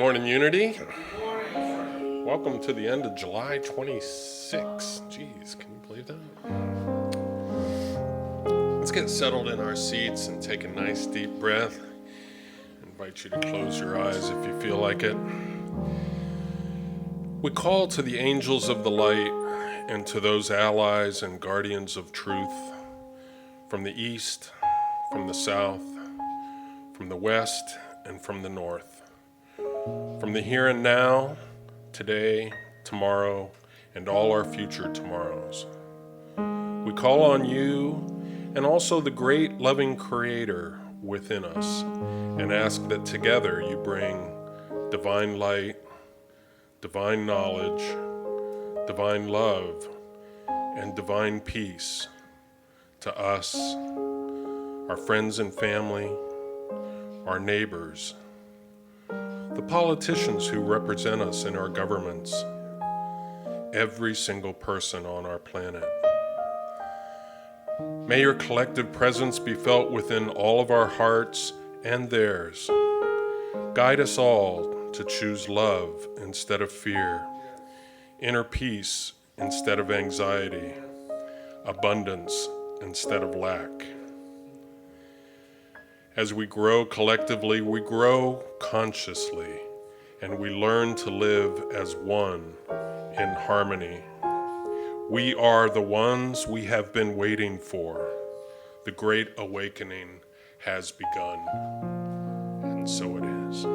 morning, Unity. Welcome to the end of July 26. Jeez, can you believe that? Let's get settled in our seats and take a nice deep breath. I invite you to close your eyes if you feel like it. We call to the angels of the light and to those allies and guardians of truth from the east, from the south, from the west, and from the north. From the here and now, today, tomorrow, and all our future tomorrows. We call on you and also the great loving Creator within us and ask that together you bring divine light, divine knowledge, divine love, and divine peace to us, our friends and family, our neighbors, the politicians who represent us in our governments, every single person on our planet. May your collective presence be felt within all of our hearts and theirs. Guide us all to choose love instead of fear, inner peace instead of anxiety, abundance instead of lack. As we grow collectively, we grow consciously, and we learn to live as one in harmony. We are the ones we have been waiting for. The great awakening has begun, and so it is.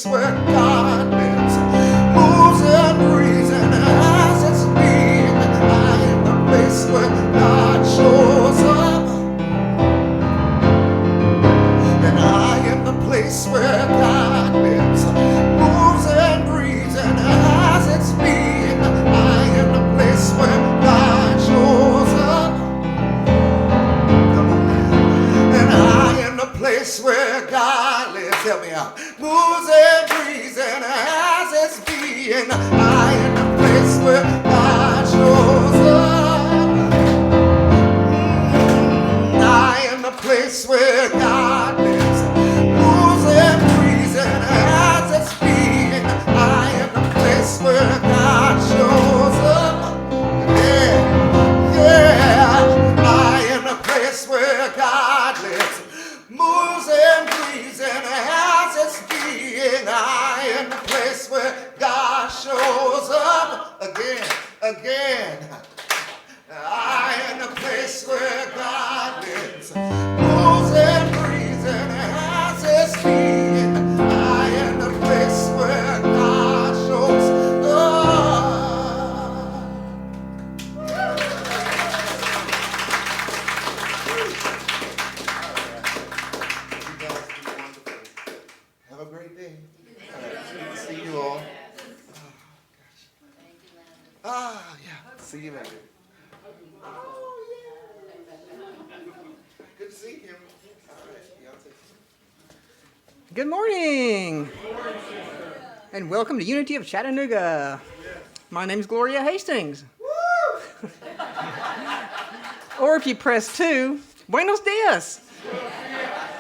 place where God lives, moves and breathes and has its being. I am the place where God shows up. And I am the place where God lives, moves and breathes and has its being. I am the place where God shows up. Come on now. And I am the place where God lives. Help me out. Moves and breathes and has its being. I am the place where God shows up. I am the place where God lives, moves and breathes and has its being. I am the place where God shows up. Yeah, yeah. I am the place where God lives, moves and breathes and has its being. I am the place where God shows up again. I am the place where God lives, moves and breathes and has its being. I am the place where God shows up. You guys be wonderful. Have a great day. Good to see you all. Yeah. See you later. Good to see him. All right, y'all take care. Good morning. And welcome to Unity of Chattanooga. My name's Gloria Hastings. Or if you press 2, Buenos dias.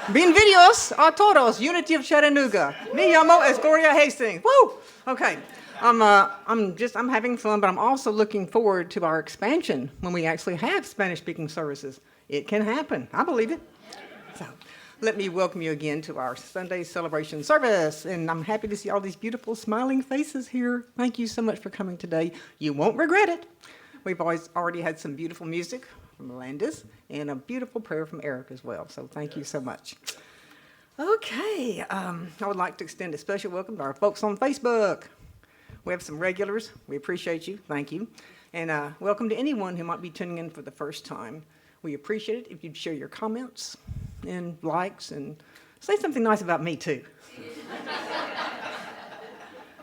Bienvenidos a todos, Unity of Chattanooga. Me llamo es Gloria Hastings. Woo! Okay. I'm having fun, but I'm also looking forward to our expansion when we actually have Spanish-speaking services. It can happen. I believe it. So, let me welcome you again to our Sunday celebration service. And I'm happy to see all these beautiful smiling faces here. Thank you so much for coming today. You won't regret it. We've already had some beautiful music from Landis and a beautiful prayer from Eric as well. So thank you so much. Okay, I would like to extend a special welcome to our folks on Facebook. We have some regulars. We appreciate you. Thank you. And welcome to anyone who might be tuning in for the first time. We appreciate it if you'd share your comments and likes and say something nice about me, too.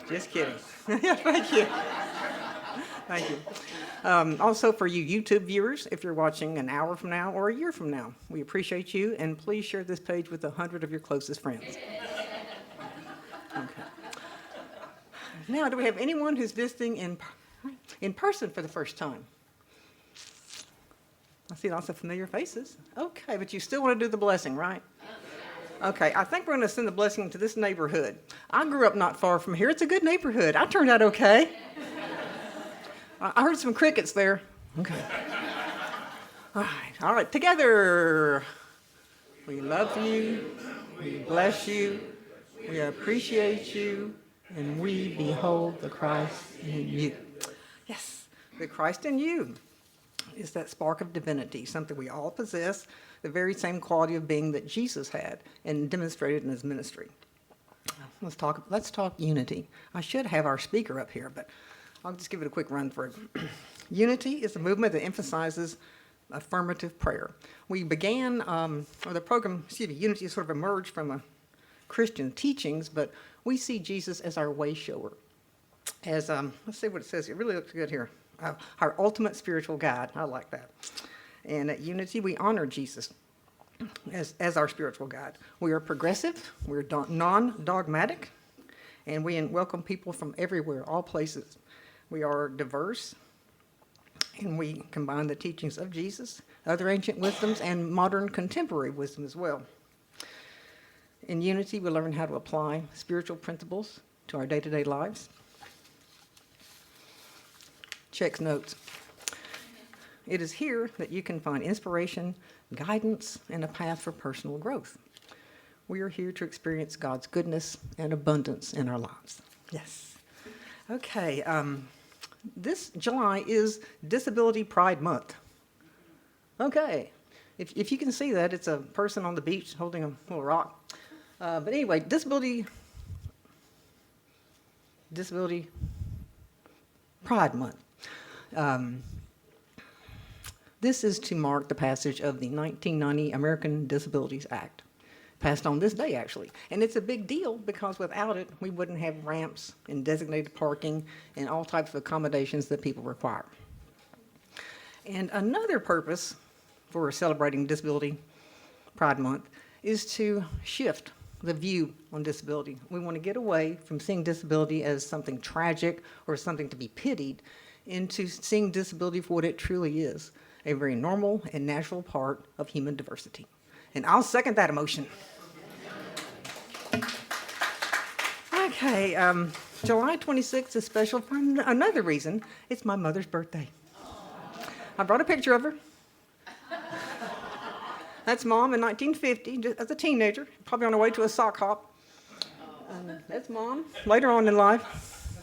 Just kidding. Thank you. Thank you. Also, for you YouTube viewers, if you're watching an hour from now or a year from now, we appreciate you, and please share this page with 100 of your closest friends. Okay. Now, do we have anyone who's visiting in person for the first time? I see lots of familiar faces. Okay, but you still want to do the blessing, right? Okay, I think we're going to send the blessing to this neighborhood. I grew up not far from here. It's a good neighborhood. I turned out okay. I heard some crickets there. Okay. All right, together. We love you. We bless you. We appreciate you. And we behold the Christ in you. Yes, the Christ in you is that spark of divinity, something we all possess, the very same quality of being that Jesus had and demonstrated in his ministry. Let's talk unity. I should have our speaker up here, but I'll just give it a quick run through. Unity is a movement that emphasizes affirmative prayer. We began, or the program, Unity sort of emerged from Christian teachings, but we see Jesus as our way shower. As, let's see what it says. It really looks good here. Our ultimate spiritual guide. I like that. And at Unity, we honor Jesus as our spiritual guide. We are progressive. We're non-dogmatic. And we welcome people from everywhere, all places. We are diverse. And we combine the teachings of Jesus, other ancient wisdoms, and modern contemporary wisdom as well. In Unity, we learn how to apply spiritual principles to our day-to-day lives. Checks notes. It is here that you can find inspiration, guidance, and a path for personal growth. We are here to experience God's goodness and abundance in our lives. Yes. Okay. This July is Disability Pride Month. Okay. If you can see that, it's a person on the beach holding a little rock. But anyway, Disability Disability Pride Month. This is to mark the passage of the 1990 American Disabilities Act, passed on this day, actually. And it's a big deal because without it, we wouldn't have ramps and designated parking and all types of accommodations that people require. And another purpose for celebrating Disability Pride Month is to shift the view on disability. We want to get away from seeing disability as something tragic or something to be pitied into seeing disability for what it truly is, a very normal and natural part of human diversity. And I'll second that emotion. Okay, July 26th is special for another reason. It's my mother's birthday. I brought a picture of her. That's Mom in 1950, just as a teenager, probably on her way to a sock hop. That's Mom later on in life.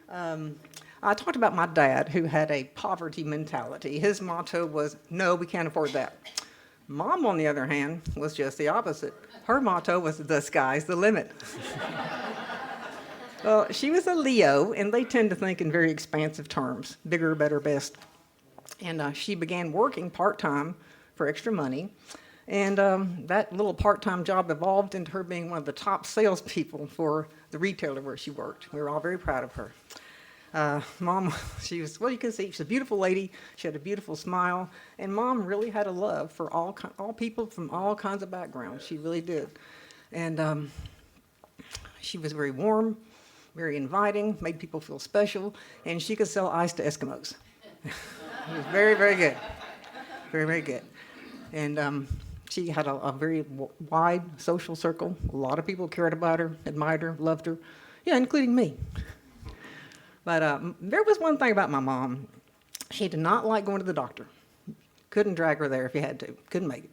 I talked about my dad, who had a poverty mentality. His motto was, "No, we can't afford that." Mom, on the other hand, was just the opposite. Her motto was, "The sky's the limit." Well, she was a Leo, and they tend to think in very expansive terms, bigger, better, best. And she began working part-time for extra money. And that little part-time job evolved into her being one of the top salespeople for the retailer where she worked. We were all very proud of her. Mom, she was, well, you can see, she's a beautiful lady. She had a beautiful smile. And Mom really had a love for all people from all kinds of backgrounds. She really did. And she was very warm, very inviting, made people feel special, and she could sell ice to Eskimos. It was very, very good. Very, very good. And she had a very wide social circle. A lot of people cared about her, admired her, loved her. Yeah, including me. But there was one thing about my mom. She did not like going to the doctor. Couldn't drag her there if you had to. Couldn't make it.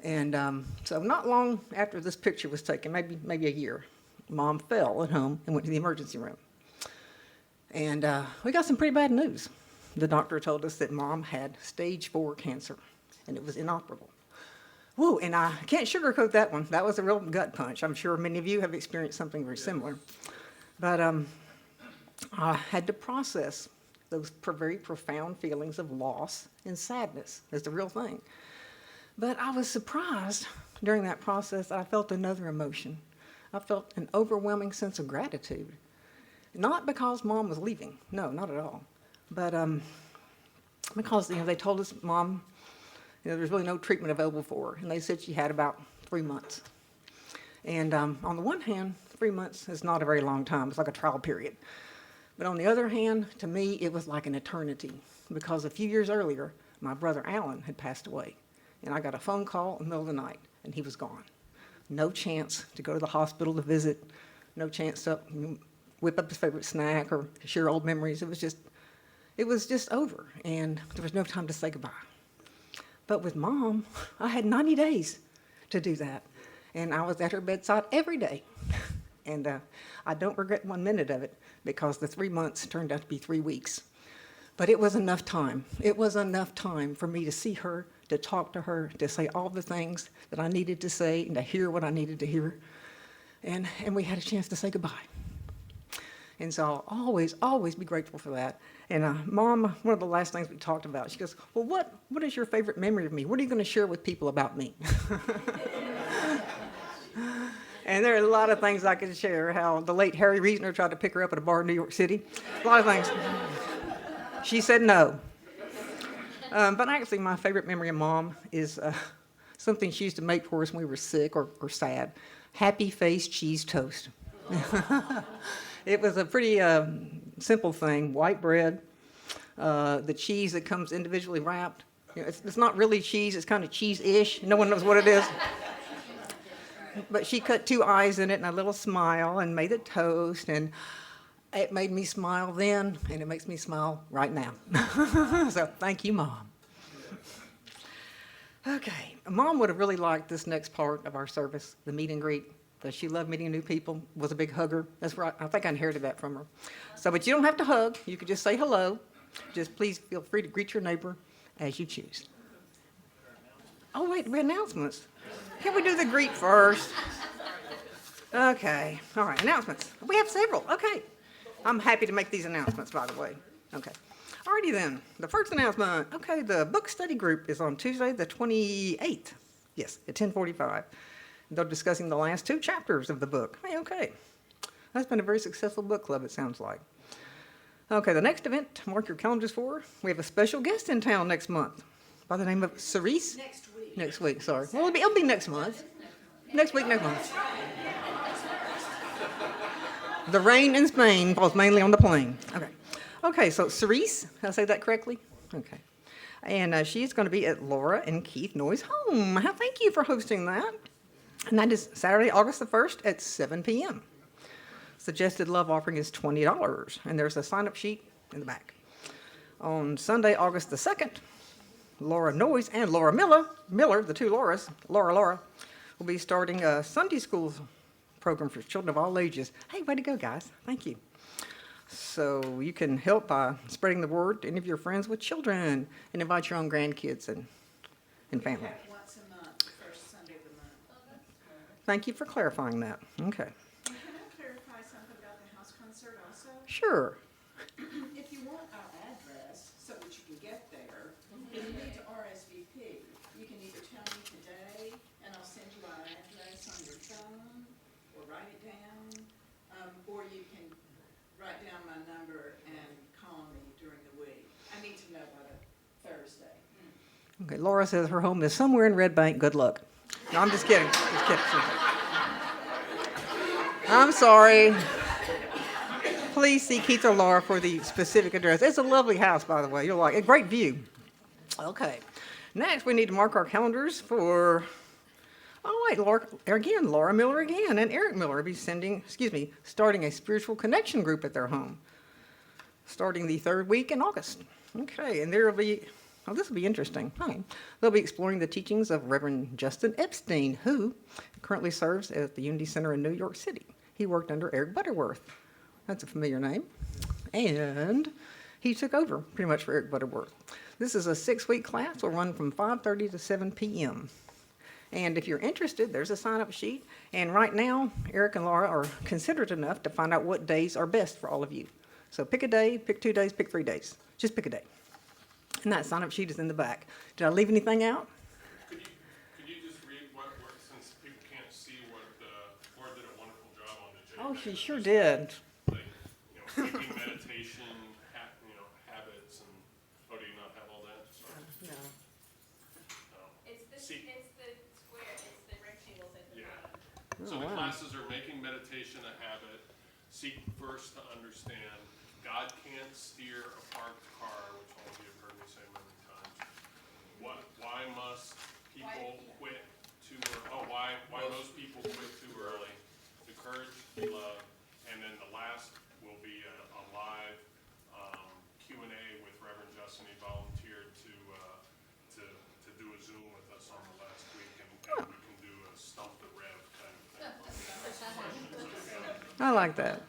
And so not long after this picture was taken, maybe a year, Mom fell at home and went to the emergency room. And we got some pretty bad news. The doctor told us that Mom had stage 4 cancer, and it was inoperable. Whoa, and I can't sugarcoat that one. That was a real gut punch. I'm sure many of you have experienced something very similar. But I had to process those very profound feelings of loss and sadness as the real thing. But I was surprised during that process. I felt another emotion. I felt an overwhelming sense of gratitude. Not because Mom was leaving. No, not at all. But because they told us Mom, there's really no treatment available for her, and they said she had about 3 months. And on the one hand, 3 months is not a very long time. It's like a trial period. But on the other hand, to me, it was like an eternity, because a few years earlier, my brother Alan had passed away, and I got a phone call in the middle of the night, and he was gone. No chance to go to the hospital to visit, no chance to whip up his favorite snack or share old memories. It was just over, and there was no time to say goodbye. But with Mom, I had 90 days to do that, and I was at her bedside every day. And I don't regret 1 minute of it, because the 3 months turned out to be 3 weeks. But it was enough time. It was enough time for me to see her, to talk to her, to say all the things that I needed to say, and to hear what I needed to hear. And we had a chance to say goodbye. And so I'll always, always be grateful for that. And Mom, one of the last things we talked about, she goes, "Well, what is your favorite memory of me? What are you going to share with people about me?" And there are a lot of things I could share, how the late Harry Reasoner tried to pick her up at a bar in New York City. A lot of things. She said no. But actually, my favorite memory of Mom is something she used to make for us when we were sick or sad. Happy face cheese toast. It was a pretty simple thing. White bread, the cheese that comes individually wrapped. It's not really cheese. It's kind of cheese-ish. No one knows what it is. But she cut 2 eyes in it and a little smile and made the toast, and it made me smile then, and it makes me smile right now. So thank you, Mom. Okay, Mom would have really liked this next part of our service, the meet and greet. She loved meeting new people, was a big hugger. That's right, I think I inherited that from her. So, but you don't have to hug. You could just say hello. Just please feel free to greet your neighbor as you choose. Oh, wait, announcements. Can we do the greet first? Okay, all right, announcements. We have several, okay. I'm happy to make these announcements, by the way. Okay. Alrighty then, the first announcement. Okay, the book study group is on Tuesday, the 28th. Yes, at 10:45. They're discussing the last 2 chapters of the book. Hey, okay. That's been a very successful book club, it sounds like. Okay, the next event, to mark your calendars for, we have a special guest in town next month by the name of Cerise. Next week. Next week, sorry. Well, it'll be next month. Next week, next month. The rain in Spain falls mainly on the plain. Okay. Okay, so Cerise, did I say that correctly? Okay. And she's going to be at Laura and Keith Noy's home. Thank you for hosting that. And that is Saturday, August the 1st at 7 p.m. Suggested love offering is $20, and there's a sign-up sheet in the back. On Sunday, August the 2nd, Laura Noyes and Laura Miller, the 2 Lauras, Laura, will be starting a Sunday school program for children of all ages. Hey, way to go, guys. Thank you. So you can help by spreading the word to any of your friends with children and invite your own grandkids and family. Once a month, the first Sunday of the month. Thank you for clarifying that. Okay. And can I clarify something about the house concert also? Sure. If you want our address so that you can get there, you need to RSVP. You can either tell me today and I'll send you our address on your phone or write it down, or you can write down my number and call me during the week. I need to know by the Thursday. Okay, Laura says her home is somewhere in Red Bank. Good luck. No, I'm just kidding. Just kidding. I'm sorry. Please see Keith or Laura for the specific address. It's a lovely house, by the way. You'll like it. Great view. Okay. Next, we need to mark our calendars for, Laura Miller again, and Eric Miller will be starting a spiritual connection group at their home, starting the 3rd week in August. Okay, and this will be interesting. Hi. They'll be exploring the teachings of Reverend Justin Epstein, who currently serves at the Unity Center in New York City. He worked under Eric Butterworth. That's a familiar name. And he took over pretty much for Eric Butterworth. This is a 6-week class. Will run from 5:30 to 7 p.m. And if you're interested, there's a sign-up sheet. And right now, Eric and Laura are considerate enough to find out what days are best for all of you. So pick a day, pick 2 days, pick 3 days. Just pick a day. And that sign-up sheet is in the back. Did I leave anything out? Could you just read what since people can't see what Laura did a wonderful job on the J. Oh, she sure did. Like, keeping meditation, habits, and do you not have all that? Sorry. No. No. It's the See- square, it's the rectangles at the Yeah. bottom. So Oh, the wow. classes are making meditation a habit. Seek first to understand. God can't steer a parked car, which all of you have heard me say many times. Why must people quit too early? Why most people quit too early? The courage, love, and then the last will be a live Q&A with Reverend Justin. He volunteered to do a Zoom with us on the last week, and we can do a stump the Rev kind of thing. I like that.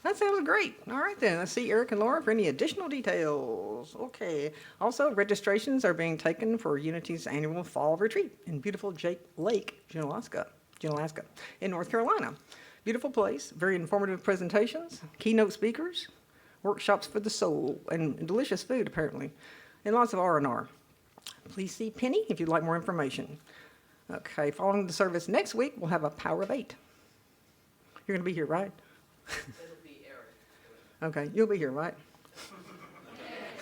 That sounds great. All right then, let's see Eric and Laura for any additional details. Okay. Also, registrations are being taken for Unity's annual fall retreat in beautiful Lake, Junaluska, in North Carolina. Beautiful place, very informative presentations, keynote speakers, workshops for the soul, and delicious food apparently, and lots of R&R. Please see Penny if you'd like more information. Okay, following the service next week, we'll have a Power of 8. You're going to be here, right? It'll be Eric. Okay, you'll be here, right?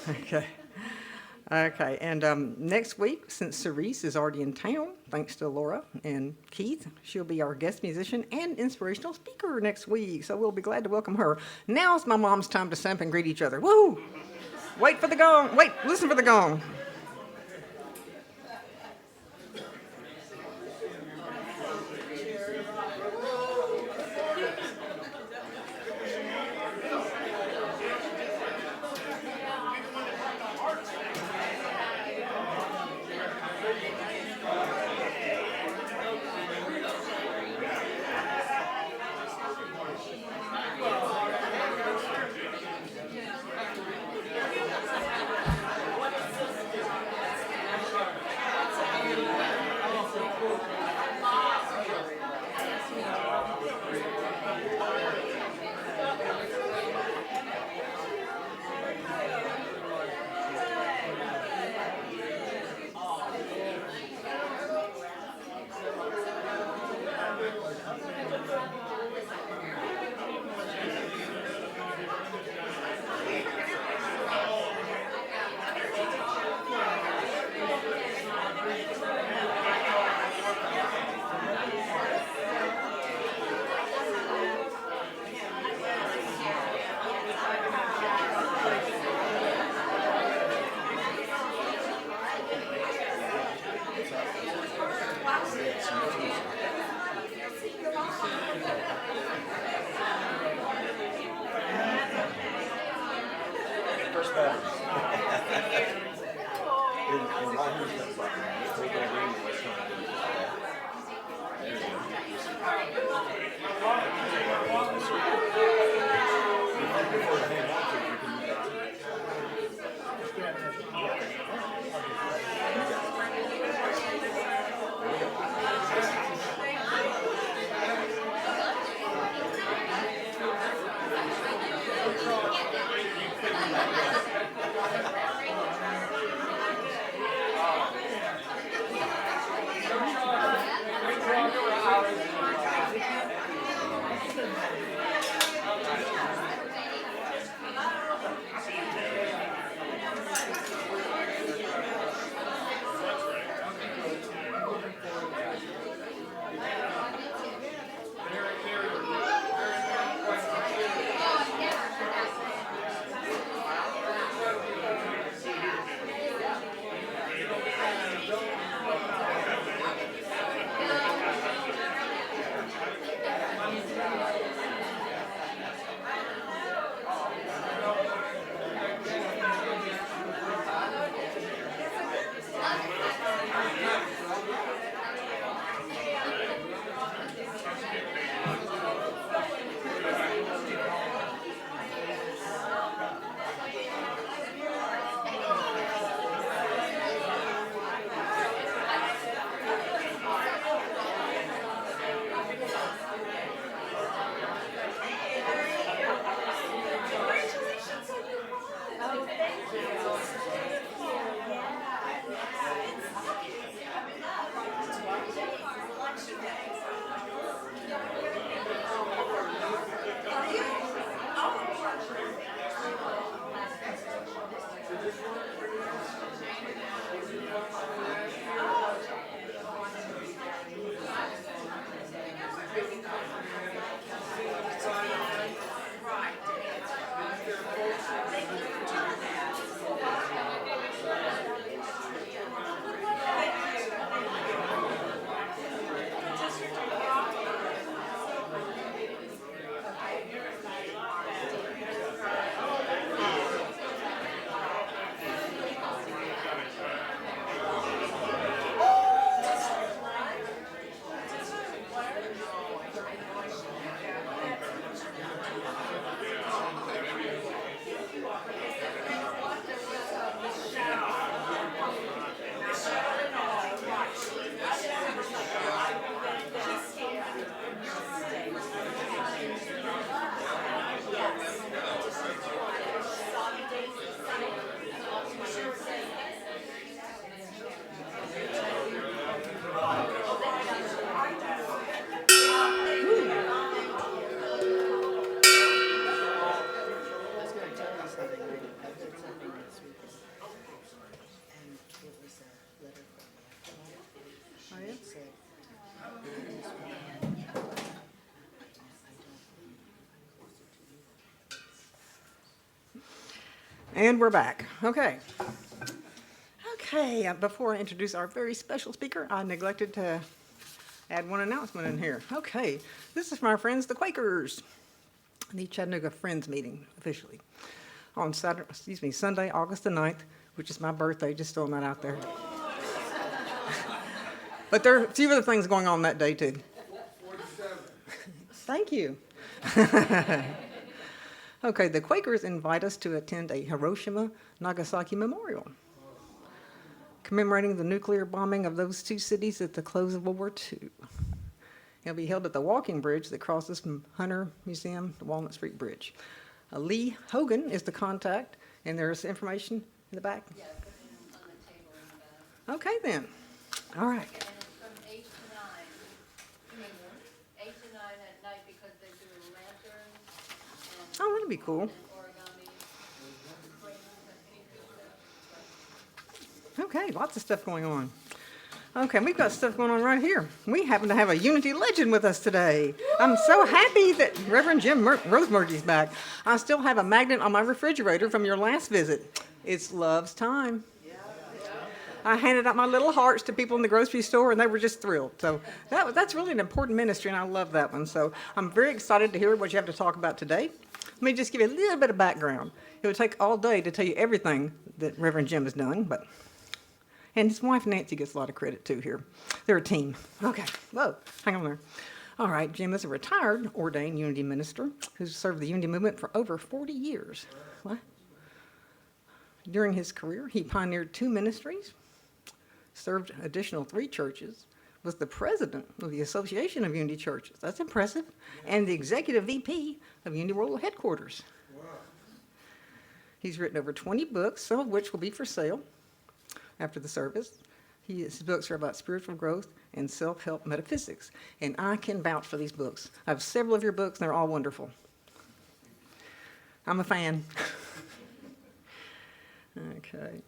Okay. Okay, and next week, since Cerise is already in town, thanks to Laura and Keith, she'll be our guest musician and inspirational speaker next week, so we'll be glad to welcome her. Now's my mom's time to stamp and greet each other. Woo! Wait for the gong. Wait, listen for the gong. And we're back. Okay. Okay, before I introduce our very special speaker, I neglected to add one announcement in here. Okay, this is from our friends, the Quakers, the Chattanooga Friends Meeting, officially, on Sunday, August the 9th, which is my birthday, just throwing that out there. But there are a few other things going on that day, too. 47. Thank you. Okay, the Quakers invite us to attend a Hiroshima-Nagasaki memorial, commemorating the nuclear bombing of those two cities at the close of World War II. It'll be held at the walking bridge that crosses from Hunter Museum to Walnut Street Bridge. Lee Hogan is the contact, and there's information in the back. Yeah, put it on the table in the back. Okay, then. All right. And it's from 8 to 9. 8 to 9 at night because they do lanterns and Oh, that'll be cool. and origami. Okay, lots of stuff going on. Okay, we've got stuff going on right here. We happen to have a Unity legend with us today. I'm so happy that Rev Jim Rosemergy is back. I still have a magnet on my refrigerator from your last visit. It's Love's Time. I handed out my little hearts to people in the grocery store, and they were just thrilled. So that's really an important ministry, and I love that one. So I'm very excited to hear what you have to talk about today. me just give you a little bit of background. It would take all day to tell you everything that Reverend Jim has done, and his wife Nancy gets a lot of credit too here. They're a team. Okay, whoa, hang on there. All right, Jim is a retired ordained Unity minister who's served the Unity movement for over 40 years. What? During his career, he pioneered 2 ministries, served additional 3 churches, was the president of the Association of Unity Churches. That's impressive. And the executive VP of Unity World Headquarters. Wow. He's written over 20 books, some of which will be for sale after the service. His books are about spiritual growth and self-help metaphysics. And I can vouch for these books. I have several of your books, and they're all wonderful. I'm a fan. Okay.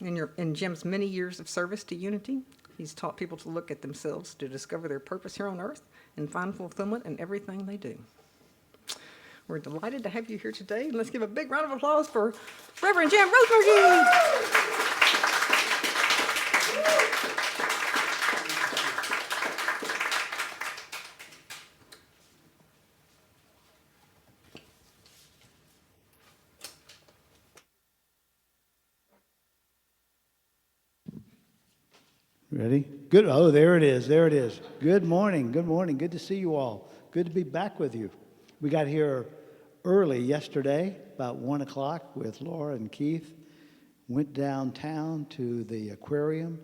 In Jim's many years of service to Unity, he's taught people to look at themselves to discover their purpose here on earth and find fulfillment in everything they do. We're delighted to have you here today, and let's give a big round of applause for Reverend Jim Rosemergy. Ready? Good. Oh, there it is. There it is. Good morning. Good morning. Good to see you all. Good to be back with you. We got here early yesterday, about 1 o'clock, with Laura and Keith. Went downtown to the aquarium.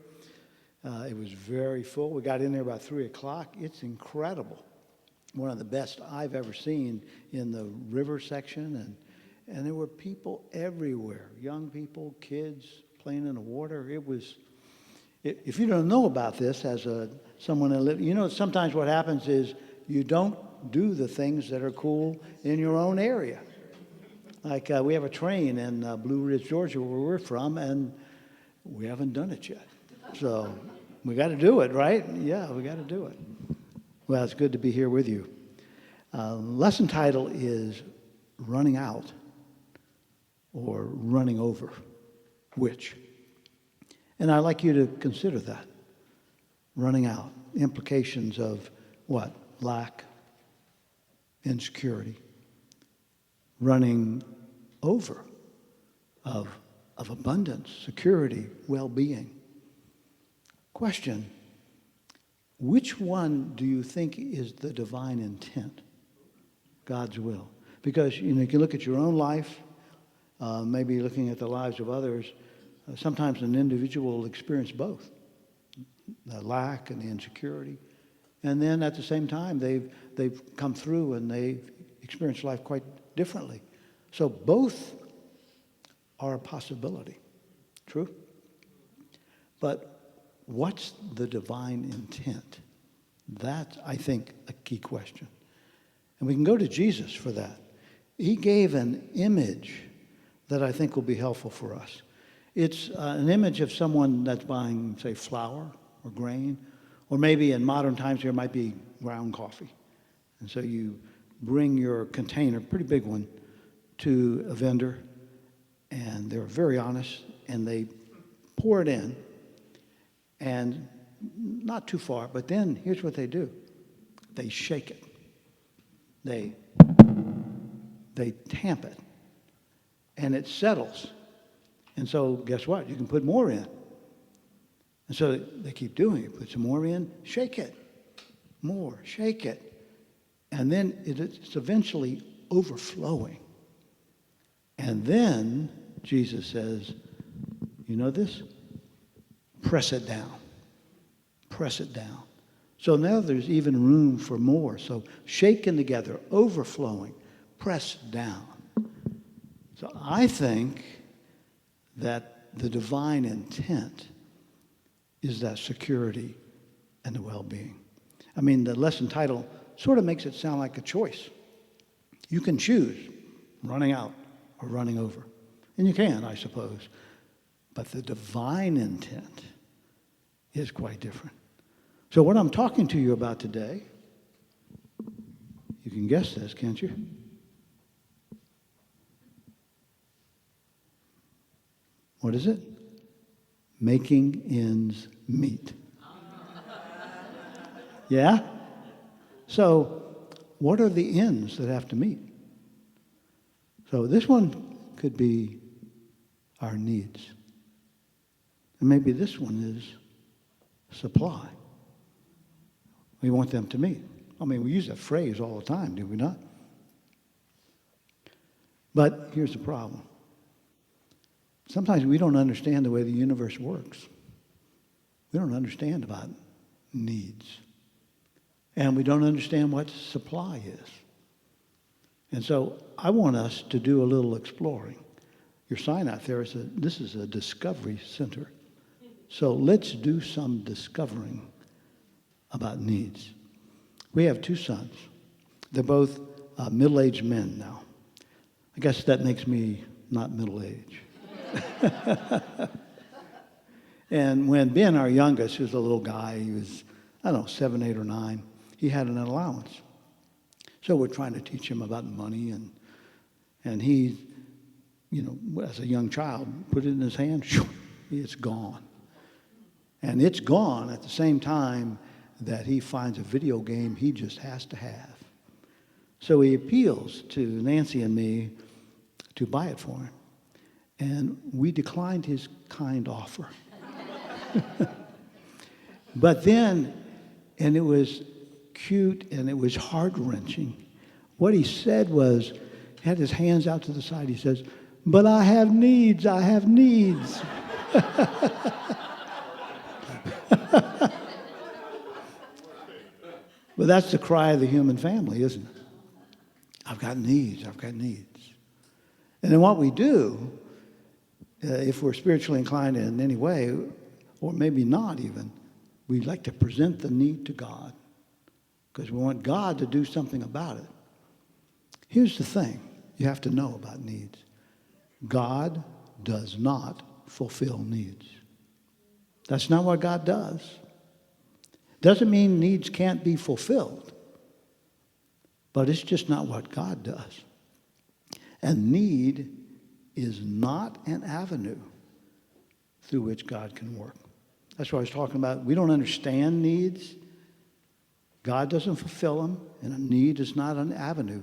It was very full. We got in there about 3 o'clock. It's incredible. One of the best I've ever seen in the river section. And there were people everywhere. Young people, kids playing in the water. It was... If you don't know about this as someone that lives, you know, sometimes what happens is you don't do the things that are cool in your own area. Like we have a train in Blue Ridge, Georgia, where we're from, and we haven't done it yet. So we got to do it, right? Yeah, we got to do it. Well, it's good to be here with you. Lesson title is Running Out or Running Over. Which? And I'd like you to consider that. Running out. Implications of what? Lack, insecurity. Running over of abundance, security, well-being. Question, which one do you think is the divine intent? God's will. Because you can look at your own life, maybe looking at the lives of others. Sometimes an individual will experience both, the lack and the insecurity. And then at the same time, they've come through and they've experienced life quite differently. So both are a possibility. True? But what's the divine intent? That's, I think, a key question. And we can go to Jesus for that. He gave an image that I think will be helpful for us. It's an image of someone that's buying, say, flour or grain, or maybe in modern times there might be ground coffee. And so you bring your container, pretty big one, to a vendor, and they're very honest, and they pour it in, and not too far, but then here's what they do. They shake it. They tamp it, and it settles. And so guess what? You can put more in. And so they keep doing it. Put some more in, shake it. More, shake it. And then it's eventually overflowing. And then Jesus says, you know this? Press it down. Press it down. So now there's even room for more. So shaken together, overflowing, pressed down. So I think that the divine intent is that security and the well-being. I mean, the lesson title sort of makes it sound like a choice. You can choose running out or running over. And you can, I suppose. But the divine intent is quite different. So what I'm talking to you about today, you can guess this, can't you? What is it? Making ends meet. Yeah? So, what are the ends that have to meet? So this one could be our needs. And maybe this one is supply. We want them to meet. I mean, we use that phrase all the time, do we not? But here's the problem. Sometimes we don't understand the way the universe works. We don't understand about needs. And we don't understand what supply is. And so I want us to do a little exploring. Your sign out there is this is a discovery center. So let's do some discovering about needs. We have 2 sons. They're both middle-aged men now. I guess that makes me not middle-aged. And when Ben, our youngest, was a little guy, he was, 7, 8, or 9, he had an allowance. So we're trying to teach him about money, and he, as a young child, put it in his hand, it's gone. And it's gone at the same time that he finds a video game he just has to have. So he appeals to Nancy and me to buy it for him. And we declined his kind offer. But then, and it was cute and it was heart-wrenching, what he said was, had his hands out to the side, he says, "But I have needs, I have needs." But that's the cry of the human family, isn't it? I've got needs, I've got needs. And then what we do, if we're spiritually inclined in any way, or maybe not even, we like to present the need to God because we want God to do something about it. Here's the thing you have to know about needs. God does not fulfill needs. That's not what God does. Doesn't mean needs can't be fulfilled, but it's just not what God does. And need is not an avenue through which God can work. That's what I was talking about. We don't understand needs. God doesn't fulfill them, and a need is not an avenue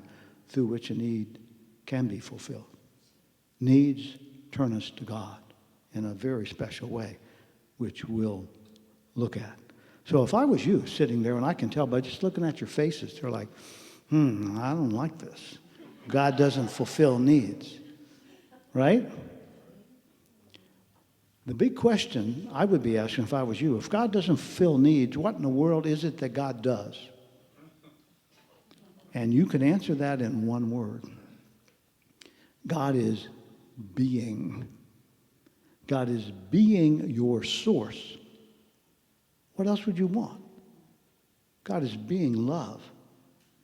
through which a need can be fulfilled. Needs turn us to God in a very special way, which we'll look at. So if I was you sitting there, and I can tell by just looking at your faces, they're like, I don't like this. God doesn't fulfill needs, right? The big question I would be asking if I was you, if God doesn't fulfill needs, what in the world is it that God does? And you can answer that in one word. God is being. God is being your source. What else would you want? God is being love,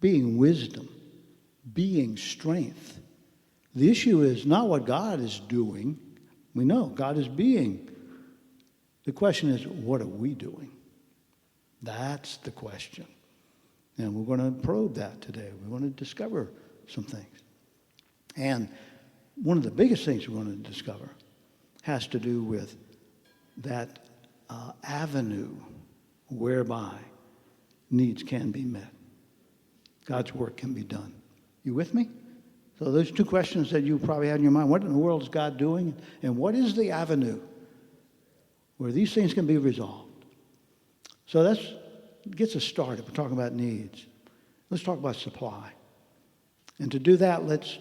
being wisdom, being strength. The issue is not what God is doing. We know God is being. The question is, what are we doing? That's the question. And we're going to probe that today. We want to discover some things. And one of the biggest things we're going to discover has to do with that avenue whereby needs can be met. God's work can be done. You with me? So those 2 questions that you probably had in your mind. What in the world is God doing? And what is the avenue where these things can be resolved? So that gets us started. We're talking about needs. Let's talk about supply. And to do that, let's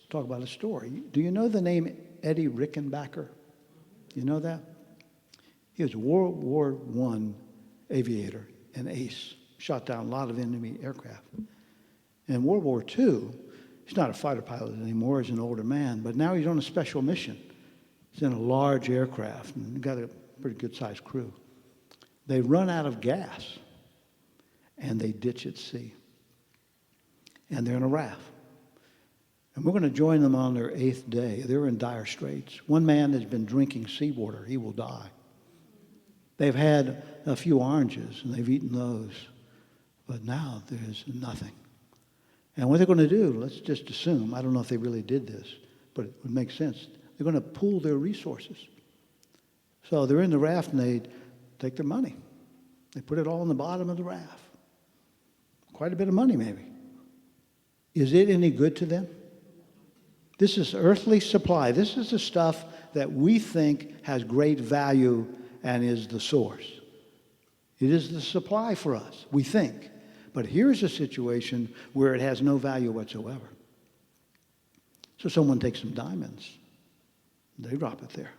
talk about a story. Do you know the name Eddie Rickenbacker? You know that? He was a World War I aviator, an ace, shot down a lot of enemy aircraft. In World War II, he's not a fighter pilot anymore, he's an older man, but now he's on a special mission. He's in a large aircraft and got a pretty good-sized crew. They run out of gas and they ditch at sea. And they're in a raft. And we're going to join them on their 8th day. They're in dire straits. One man has been drinking seawater. He will die. They've had a few oranges, and they've eaten those. But now there's nothing. And what they're going to do, let's just assume, I don't know if they really did this, but it would make sense. They're going to pool their resources. So they're in the raft, and they take their money. They put it all in the bottom of the raft. Quite a bit of money, maybe. Is it any good to them? This is earthly supply. This is the stuff that we think has great value and is the source. It is the supply for us, we think. But here's a situation where it has no value whatsoever. So someone takes some diamonds. They drop it there.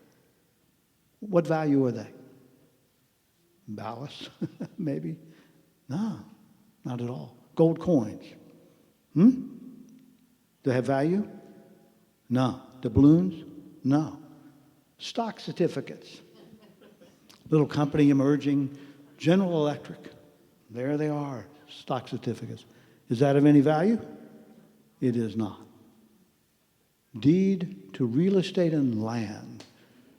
What value are they? Ballast, maybe? No, not at all. Gold coins. Do they have value? No. Doubloons? No. Stock certificates. Little company emerging, General Electric. There they are, stock certificates. Is that of any value? It is not. Deed to real estate and land.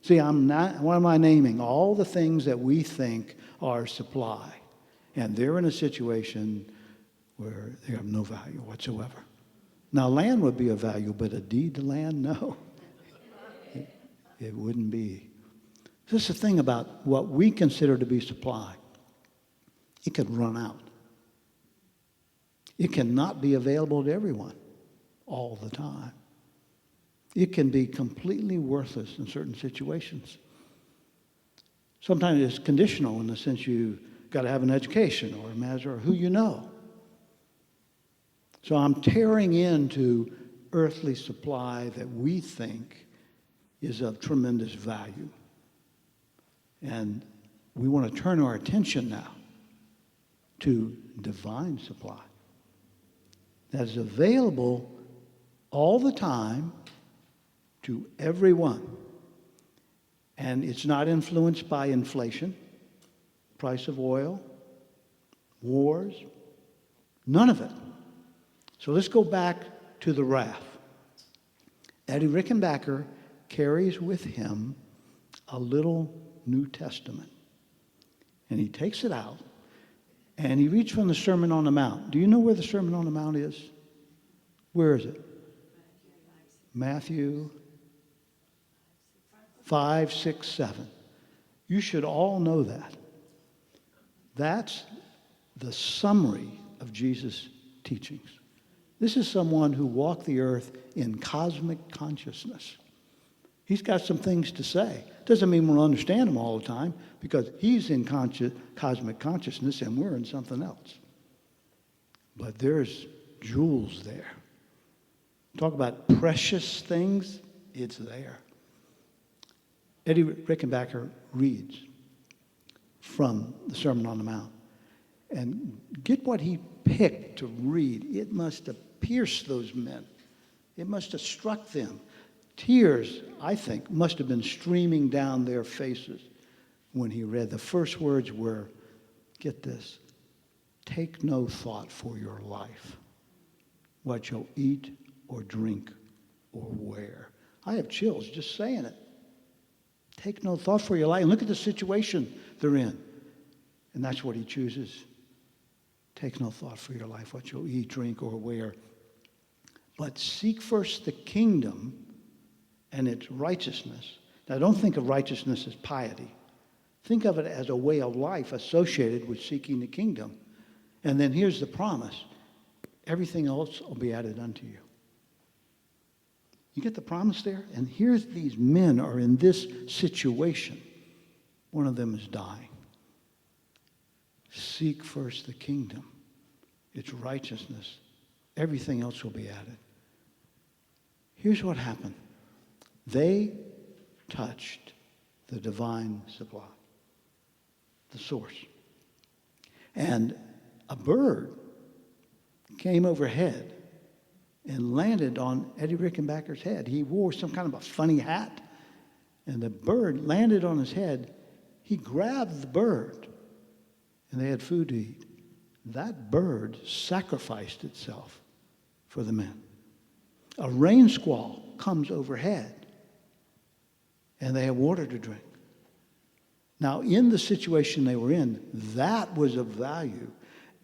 See, what am I naming? All the things that we think are supply. And they're in a situation where they have no value whatsoever. Now, land would be of value, but a deed to land, no. It wouldn't be. This is the thing about what we consider to be supply. It could run out. It cannot be available to everyone all the time. It can be completely worthless in certain situations. Sometimes it's conditional in the sense you've got to have an education or a measure of who you know. So I'm tearing into earthly supply that we think is of tremendous value. And we want to turn our attention now to divine supply that is available all the time to everyone. And it's not influenced by inflation, price of oil, wars, none of it. So let's go back to the raft. Eddie Rickenbacker carries with him a little New Testament. And he takes it out, and he reads from the Sermon on the Mount. Do you know where the Sermon on the Mount is? Where is it? Matthew 5, 6, 7. You should all know that. That's the summary of Jesus' teachings. This is someone who walked the earth in cosmic consciousness. He's got some things to say. Doesn't mean we'll understand them all the time, because he's in cosmic consciousness and we're in something else. But there's jewels there. Talk about precious things, it's there. Eddie Rickenbacker reads from the Sermon on the Mount. And get what he picked to read. It must have pierced those men. It must have struck them. Tears, I think, must have been streaming down their faces when he read. The first words were, get this, take no thought for your life, what you'll eat or drink or wear. I have chills just saying it. Take no thought for your life. And look at the situation they're in. And that's what he chooses. Take no thought for your life, what you'll eat, drink, or wear. But seek first the kingdom and its righteousness. Now, don't think of righteousness as piety. Think of it as a way of life associated with seeking the kingdom. And then here's the promise. Everything else will be added unto you. You get the promise there? And here's these men are in this situation. One of them is dying. Seek first the kingdom, its righteousness. Everything else will be added. Here's what happened. They touched the divine supply, the source. And a bird came overhead and landed on Eddie Rickenbacker's head. He wore some kind of a funny hat, and the bird landed on his head. He grabbed the bird, and they had food to eat. That bird sacrificed itself for the men. A rain squall comes overhead, and they have water to drink. Now, in the situation they were in, that was of value.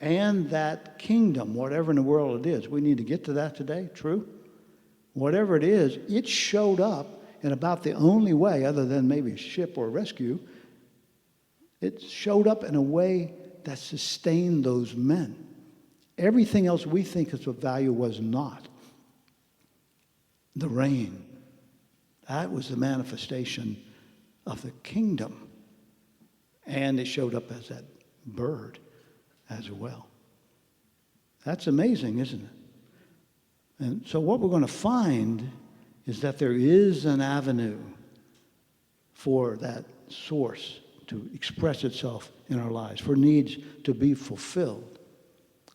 And that kingdom, whatever in the world it is, we need to get to that today, true? Whatever it is, it showed up in about the only way, other than maybe ship or rescue, it showed up in a way that sustained those men. Everything else we think is of value was not. the rain. That was the manifestation of the kingdom. And it showed up as that bird as well. That's amazing, isn't it? And so what we're going to find is that there is an avenue for that source to express itself in our lives, for needs to be fulfilled.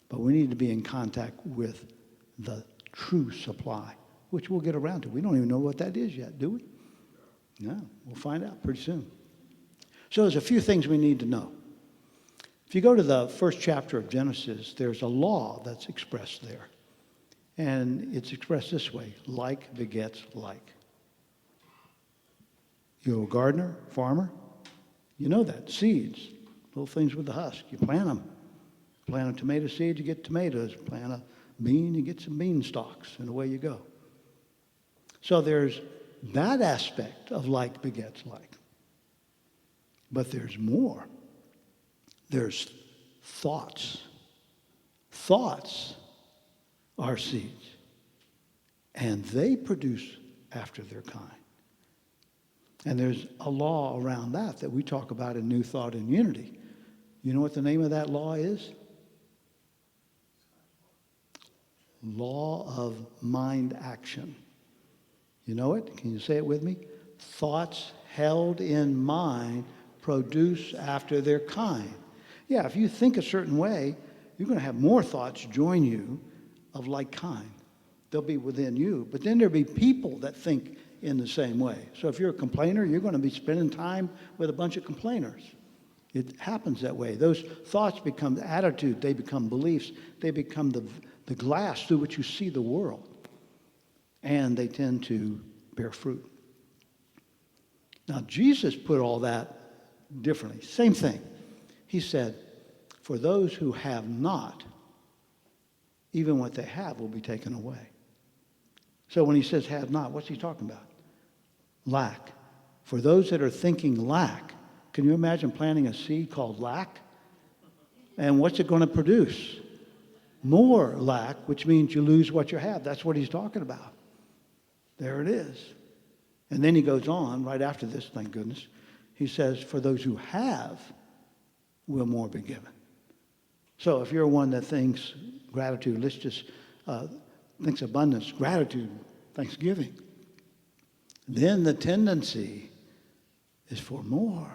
But we need to be in contact with the true supply, which we'll get around to. We don't even know what that is yet, do we? No, we'll find out pretty soon. So there's a few things we need to know. If you go to the first chapter of Genesis, there's a law that's expressed there. And it's expressed this way: like begets like. You're a gardener, farmer, you know that. Seeds, little things with the husk. You plant them. Plant a tomato seed, you get tomatoes. Plant a bean, you get some bean stalks, and away you go. So there's that aspect of like begets like. But there's more. There's thoughts. Thoughts are seeds. And they produce after their kind. And there's a law around that we talk about in New Thought and Unity. You know what the name of that law is? Law of mind action. You know it? Can you say it with me? Thoughts held in mind produce after their kind. Yeah, if you think a certain way, you're going to have more thoughts join you of like kind. They'll be within you. But then there'll be people that think in the same way. So if you're a complainer, you're going to be spending time with a bunch of complainers. It happens that way. Those thoughts become attitude. They become beliefs. They become the glass through which you see the world. And they tend to bear fruit. Now, Jesus put all that differently. Same thing. He said, for those who have not, even what they have will be taken away. So when he says have not, what's he talking about? Lack. For those that are thinking lack, can you imagine planting a seed called lack? And what's it going to produce? More lack, which means you lose what you have. That's what he's talking about. There it is. And then he goes on, right after this, thank goodness. He says, for those who have, will more be given. So if you're one that thinks gratitude, let's just thinks abundance, gratitude, thanksgiving, then the tendency is for more.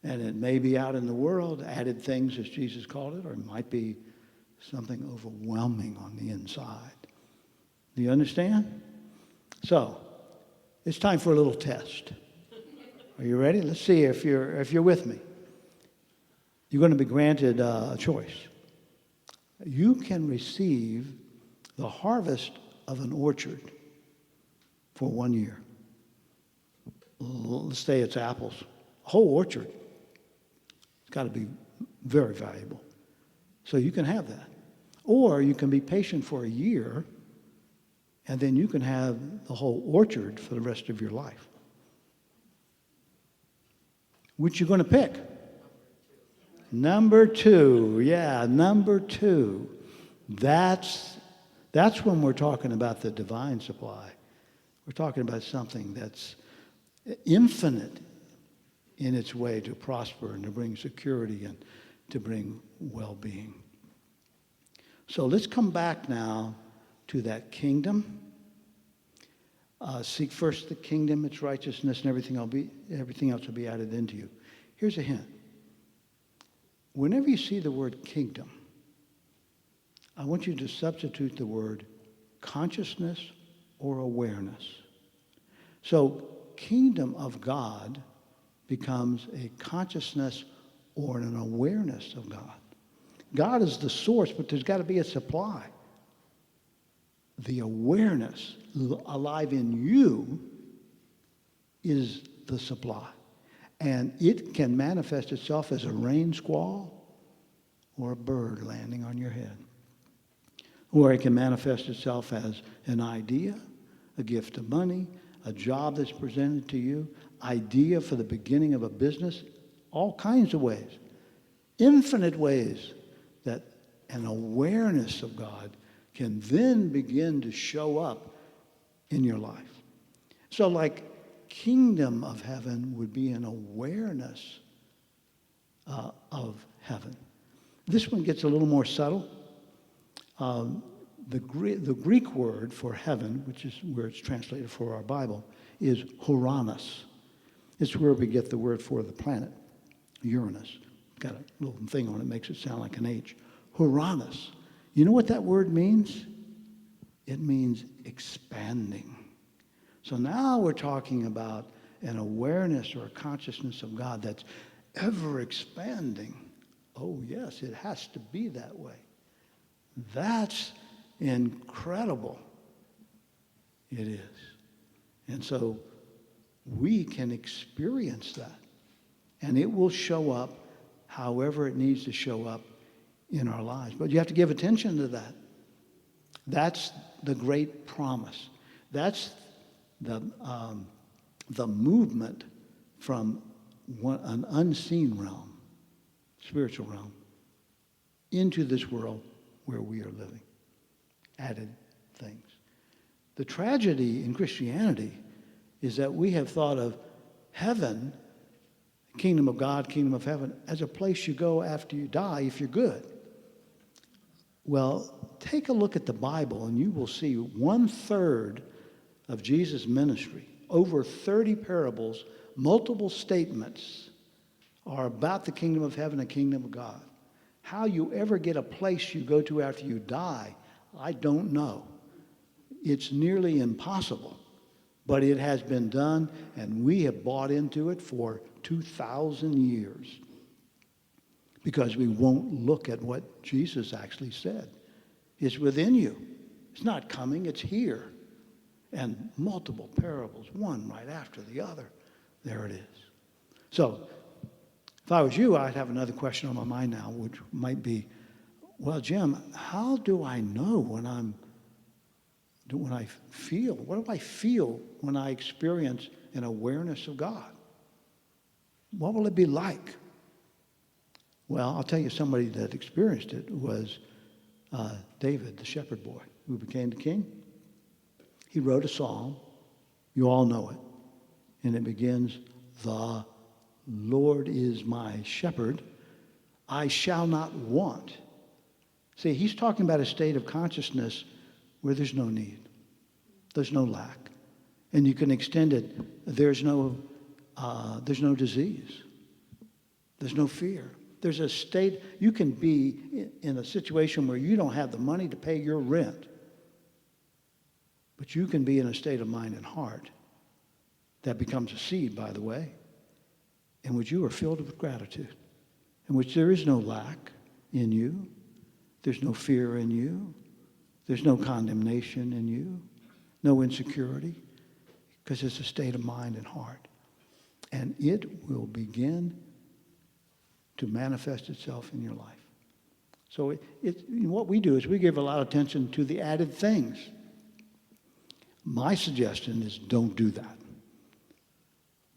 And it may be out in the world, added things as Jesus called it, or it might be something overwhelming on the inside. Do you understand? So, it's time for a little test. Are you ready? Let's see if you're with me. You're going to be granted a choice. You can receive the harvest of an orchard for 1 year. Let's say it's apples. A whole orchard. It's got to be very valuable. So you can have that. Or you can be patient for a year, and then you can have the whole orchard for the rest of your life. Which you going to pick? Number two. Yeah, number two. That's when we're talking about the divine supply. We're talking about something that's infinite in its way to prosper and to bring security and to bring well-being. So let's come back now to that kingdom. Seek first the kingdom, its righteousness, and everything else will be added into you. Here's a hint. Whenever you see the word kingdom, I want you to substitute the word consciousness or awareness. So kingdom of God becomes a consciousness or an awareness of God. God is the source, but there's got to be a supply. The awareness alive in you is the supply. And it can manifest itself as a rain squall or a bird landing on your head. Or it can manifest itself as an idea, a gift of money, a job that's presented to you, idea for the beginning of a business, all kinds of ways, infinite ways that an awareness of God can then begin to show up in your life. So like kingdom of heaven would be an awareness of heaven. This one gets a little more subtle. The Greek word for heaven, which is where it's translated for our Bible, is Uranus. It's where we get the word for the planet, Uranus. Got a little thing on it, makes it sound like an H. Uranus. You know what that word means? It means expanding. So now we're talking about an awareness or a consciousness of God that's ever expanding. Oh yes, it has to be that way. That's incredible. It is. And so we can experience that. And it will show up however it needs to show up in our lives. But you have to give attention to that. That's the great promise. That's the movement from an unseen realm, spiritual realm, into this world where we are living. Added things. The tragedy in Christianity is that we have thought of heaven, kingdom of God, kingdom of heaven, as a place you go after you die if you're good. Well, take a look at the Bible and you will see 1/3 of Jesus' ministry, over 30 parables, multiple statements are about the kingdom of heaven and kingdom of God. How you ever get a place you go to after you die, I don't know. It's nearly impossible, but it has been done and we have bought into it for 2,000 years because we won't look at what Jesus actually said. It's within you. It's not coming, it's here. And multiple parables, one right after the other. There it is. So, if I was you, I'd have another question on my mind now, which might be, well, Jim, how do I know when I feel? What do I feel when I experience an awareness of God? What will it be like? Well, I'll tell you, somebody that experienced it was David, the shepherd boy, who became the king. He wrote a psalm. You all know it. And it begins, "The Lord is my shepherd. I shall not want." See, he's talking about a state of consciousness where there's no need. There's no lack. And you can extend it. There's no disease. There's no fear. There's a state, you can be in a situation where you don't have the money to pay your rent. But you can be in a state of mind and heart that becomes a seed, by the way, in which you are filled with gratitude, in which there is no lack in you, there's no fear in you, there's no condemnation in you, no insecurity, because it's a state of mind and heart. And it will begin to manifest itself in your life. So what we do is we give a lot of attention to the added things. My suggestion is don't do that.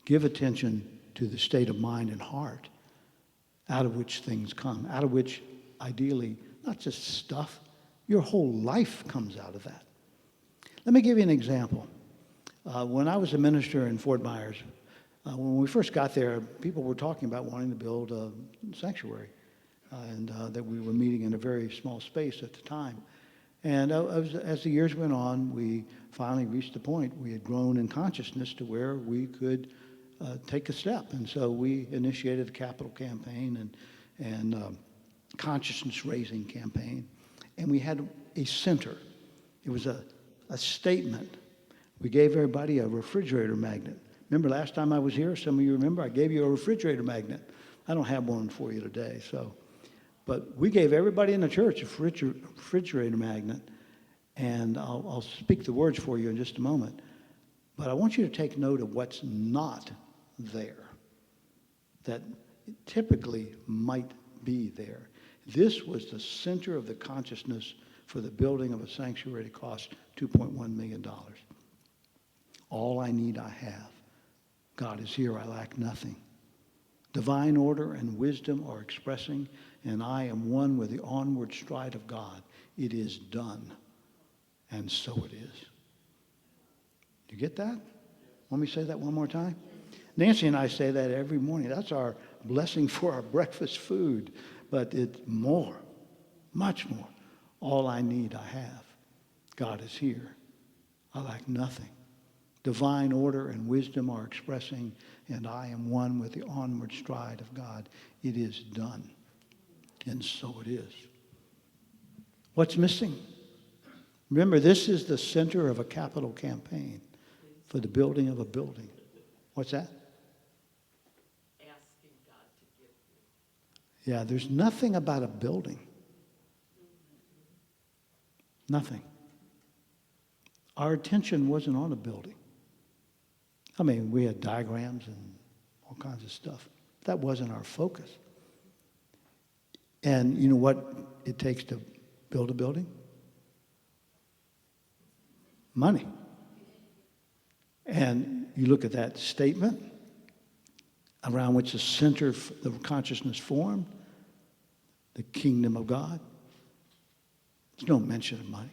Give attention to the state of mind and heart out of which things come, out of which ideally, not just stuff, your whole life comes out of that. Let me give you an example. When I was a minister in Fort Myers, when we first got there, people were talking about wanting to build a sanctuary, and that we were meeting in a very small space at the time. And as the years went on, we finally reached the point we had grown in consciousness to where we could take a step. And so we initiated a capital campaign and consciousness-raising campaign. And we had a center. It was a statement. We gave everybody a refrigerator magnet. Remember last time I was here, some of you remember, I gave you a refrigerator magnet. I don't have one for you today, so. But we gave everybody in the church a refrigerator magnet, and I'll speak the words for you in just a moment. But I want you to take note of what's not there that typically might be there. This was the center of the consciousness for the building of a sanctuary that cost $2.1 million. All I need, I have. God is here, I lack nothing. Divine order and wisdom are expressing, and I am one with the onward stride of God. It is done, and so it is. you get that? Want me to say that one more time? Nancy and I say that every morning. That's our blessing for our breakfast food. But it's more, much more. All I need, I have. God is here. I lack nothing. Divine order and wisdom are expressing, and I am one with the onward stride of God. It is done. And so it is. What's missing? Remember, this is the center of a capital campaign for the building of a building. What's that? Asking God to give you. Yeah, there's nothing about a building. Nothing. Our attention wasn't on a building. I mean, we had diagrams and all kinds of stuff. That wasn't our focus. And you know what it takes to build a building? Money. And you look at that statement around which the center of the consciousness formed, the kingdom of God. There's no mention of money.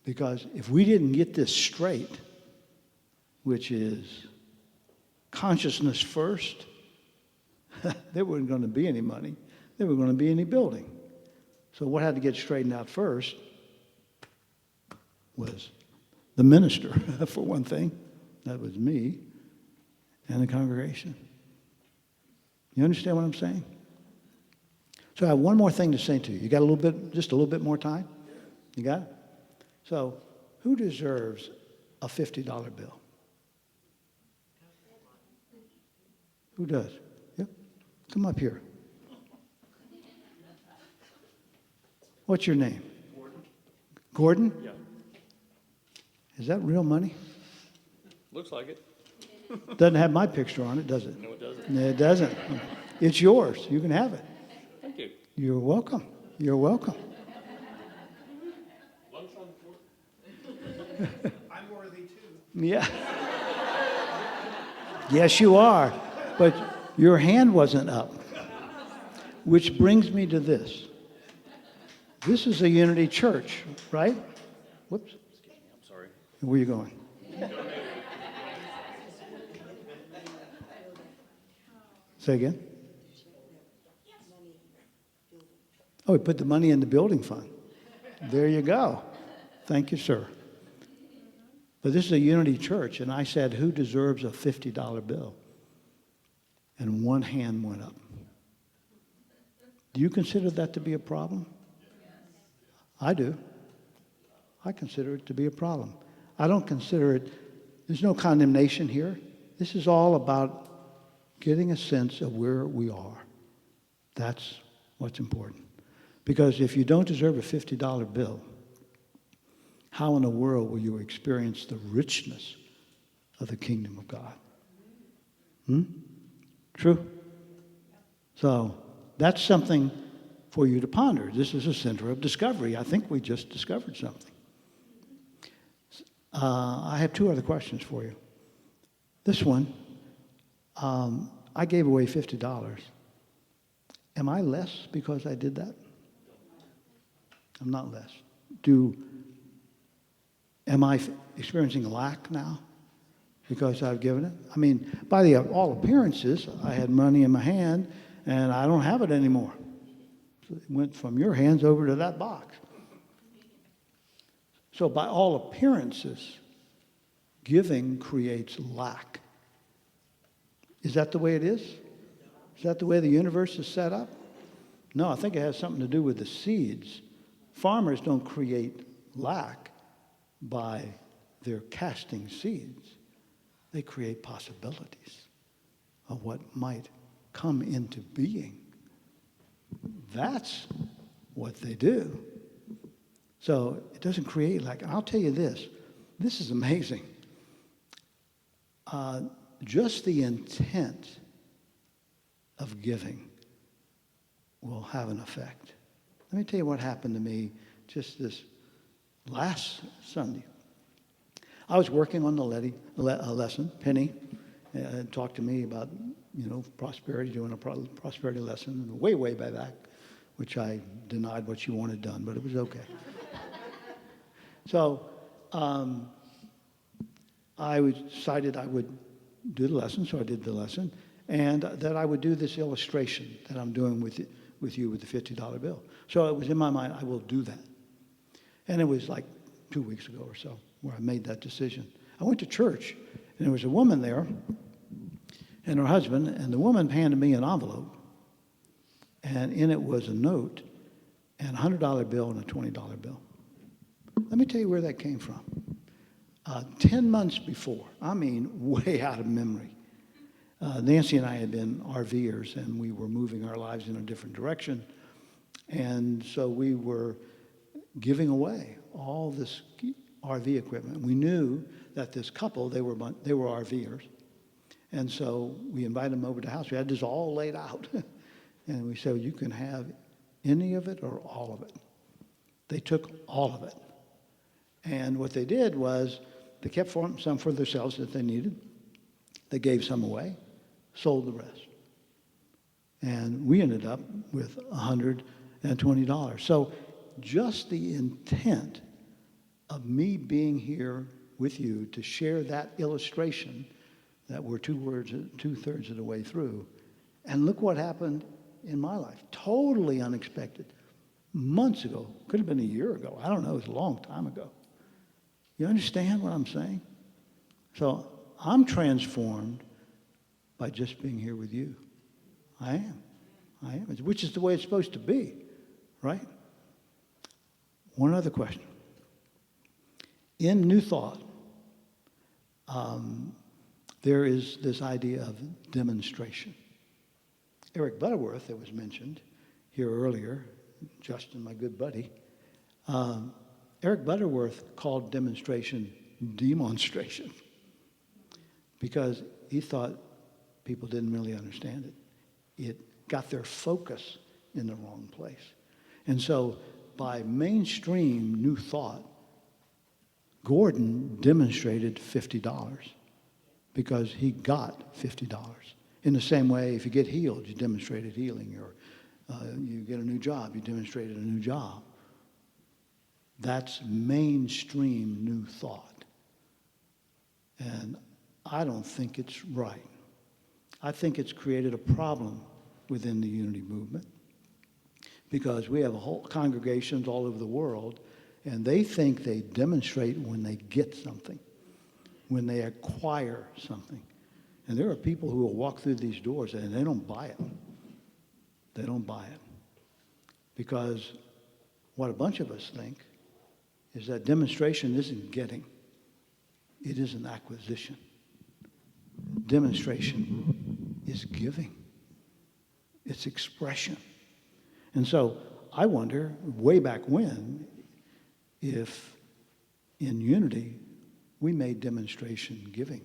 Because if we didn't get this straight, which is consciousness first, there wasn't going to be any money. There wasn't going to be any building. So what had to get straightened out first was the minister, for one thing. That was me and the congregation. You understand what I'm saying? So I have one more thing to say to you. You got a little bit, just a little bit more time? You got it? So who deserves a $50 bill? Who does? Yep. Come up here. What's your name? Gordon? Gordon? Yeah. Is that real money? Looks like it. Doesn't have my picture on it, does it? No, it doesn't. No, it doesn't. It's yours. You can have it. Thank you. You're welcome. You're welcome. Lunch on the floor? I'm worthy too. Yeah. Yes, you are. But your hand wasn't up. Which brings me to this. This is a unity church, right? Whoops. I'm sorry. Where are you going? Say again? Oh, we put the money in the building fund. There you go. Thank you, sir. But this is a unity church, and I said, who deserves a $50 bill? And one hand went up. Do you consider that to be a problem? I do. I consider it to be a problem. I don't consider it, there's no condemnation here. This is all about getting a sense of where we are. That's what's important. Because if you don't deserve a $50 bill, how in the world will you experience the richness of the kingdom of God? True? So that's something for you to ponder. This is a center of discovery. I think we just discovered something. I have two other questions for you. This one, I gave away $50. Am I less because I did that? I'm not less. Am I experiencing lack now because I've given it? I mean, by all appearances, I had money in my hand, and I don't have it anymore. So it went from your hands over to that box. So by all appearances, giving creates lack. Is that the way it is? Is that the way the universe is set up? No, I think it has something to do with the seeds. Farmers don't create lack by their casting seeds. They create possibilities of what might come into being. That's what they do. So it doesn't create lack. I'll tell you this. This is amazing. Just the intent of giving will have an effect. Let me tell you what happened to me just this last Sunday. I was working on the lesson. Penny talked to me about, prosperity, doing a prosperity lesson way, way back, which I denied what she wanted done, but it was okay. So decided I would do the lesson, so I did the lesson, and that I would do this illustration that I'm doing with you with the $50 bill. So it was in my mind, I will do that. And it was like 2 weeks ago or so where I made that decision. I went to church, and there was a woman there and her husband, and the woman handed me an envelope, and in it was a note and a $100 bill and a $20 bill. Let me tell you where that came from. 10 months before, I mean way out of memory, Nancy and I had been RVers, and we were moving our lives in a different direction. And so we were giving away all this RV equipment. We knew that this couple, they were RVers. And so we invited them over to the house. We had this all laid out. And we said, you can have any of it or all of it. They took all of it. And what they did was they kept some for themselves that they needed. They gave some away, sold the rest. And we ended up with $120. So just the intent of me being here with you to share that illustration that we're two-thirds of the way through. And look what happened in my life. Totally unexpected. Months ago. Could have been a year ago. I don't know. It was a long time ago. You understand what I'm saying? So I'm transformed by just being here with you. I am. Which is the way it's supposed to be, right? One other question. In New Thought, there is this idea of demonstration. Eric Butterworth, that was mentioned here earlier, Justin, my good buddy, Eric Butterworth called demonstration demonstration because he thought people didn't really understand it. It got their focus in the wrong place. And so by mainstream New Thought, Gordon demonstrated $50 because he got $50. In the same way, if you get healed, you demonstrated healing, or you get a new job, you demonstrated a new job. That's mainstream New Thought. And I don't think it's right. I think it's created a problem within the unity movement because we have whole congregations all over the world, and they think they demonstrate when they get something, when they acquire something. And there are people who will walk through these doors and they don't buy it. They don't buy it. Because what a bunch of us think is that demonstration isn't getting. It is an acquisition. Demonstration is giving. It's expression. And so I wonder, way back when, if in unity we made demonstration giving,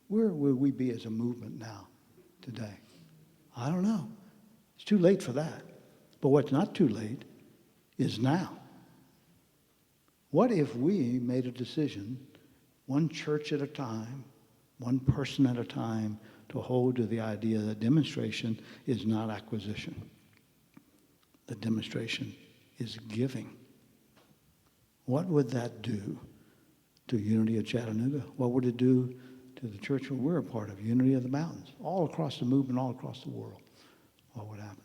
where would we be as a movement now, today? I don't know. It's too late for that. But what's not too late is now. What if we made a decision, one church at a time, one person at a time, to hold to the idea that demonstration is not acquisition. The demonstration is giving. What would that do to Unity of Chattanooga? What would it do to the church where we're a part of, Unity of the Mountains, all across the movement, all across the world? What would happen?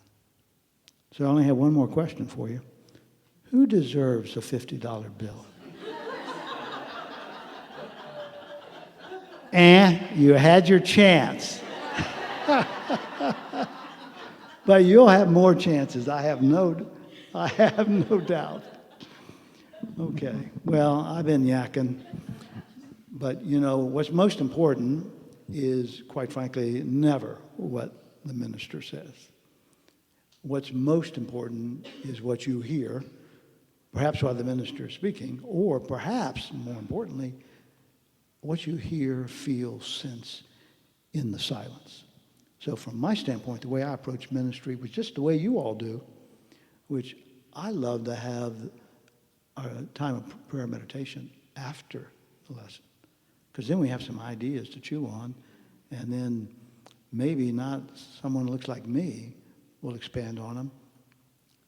So I only have one more question for you. Who deserves a $50 bill? And you had your chance. But you'll have more chances. I have no doubt. Okay. Well, I've been yakking. But, you know, what's most important is, quite frankly, never what the minister says. What's most important is what you hear, perhaps while the minister is speaking, or perhaps, more importantly, what you hear, feel, sense in the silence. So from my standpoint, the way I approach ministry was just the way you all do, which I love to have a time of prayer meditation after the lesson. Because then we have some ideas to chew on, and then maybe not someone who looks like me will expand on them.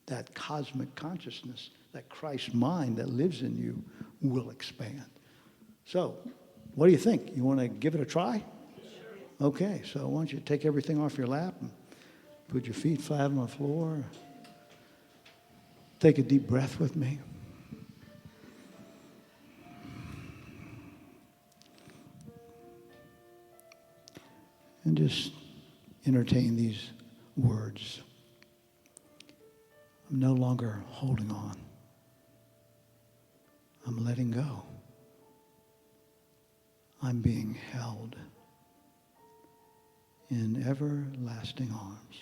That cosmic consciousness, that Christ mind that lives in you will expand. So What do you think? You want to give it a try? Okay, so why don't you take everything off your lap and put your feet flat on the floor. Take a deep breath with me. And just entertain these words. I'm no longer holding on. I'm letting go. I'm being held in everlasting arms.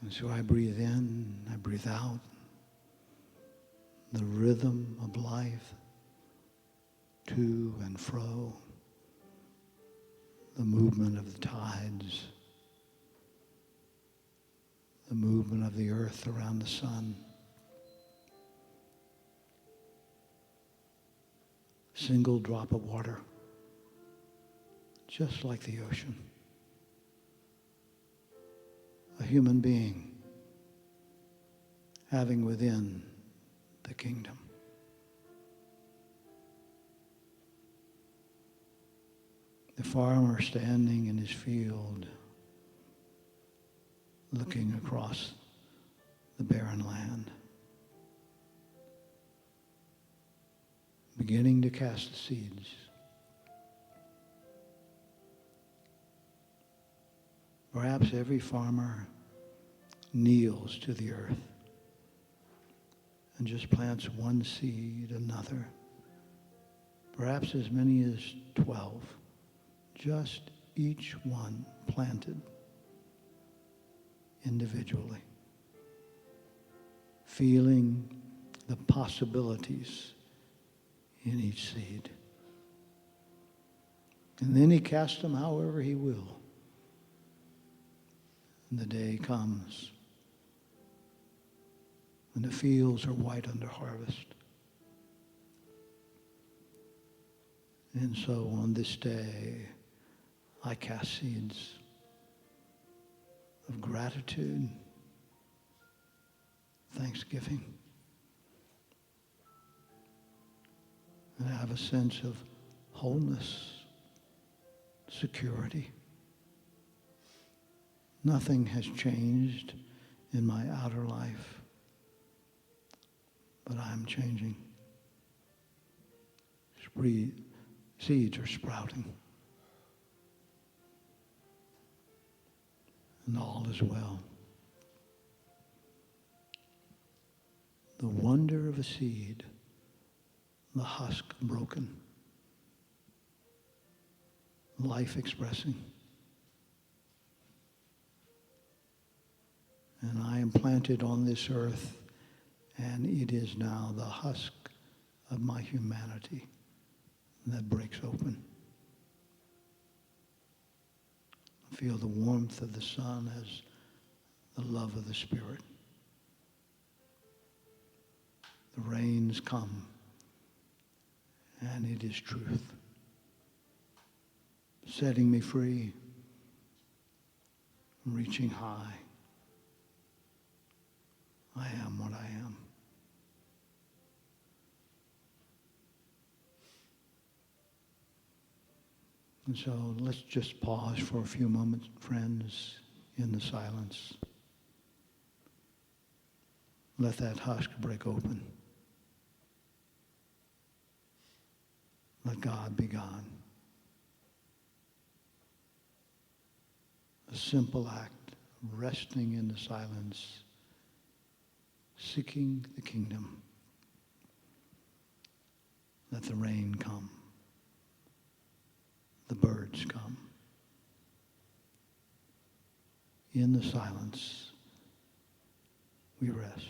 And so I breathe in, I breathe out. The rhythm of life, to and fro, the movement of the tides, the movement of the earth around the sun. Single drop of water, just like the ocean. A human being having within the kingdom. The farmer standing in his field, looking across the barren land, beginning to cast the seeds. Perhaps every farmer kneels to the earth and just plants one seed, another, perhaps as many as 12, just each one planted individually, feeling the possibilities in each seed. And then he casts them however he will. And the day comes when the fields are white under harvest. And so on this day, I cast seeds of gratitude, thanksgiving, and I have a sense of wholeness, security. Nothing has changed in my outer life, but I'm changing. Seeds are sprouting. And all is well. The wonder of a seed, the husk broken, life expressing. And I am planted on this earth, and it is now the husk of my humanity that breaks open. I feel the warmth of the sun as the love of the Spirit. The rains come, and it is truth, setting me free, reaching high. I am what I am. And so let's just pause for a few moments, friends, in the silence. Let that husk break open. Let God be God. A simple act of resting in the silence, seeking the kingdom. Let the rain come. The birds come. In the silence, we rest.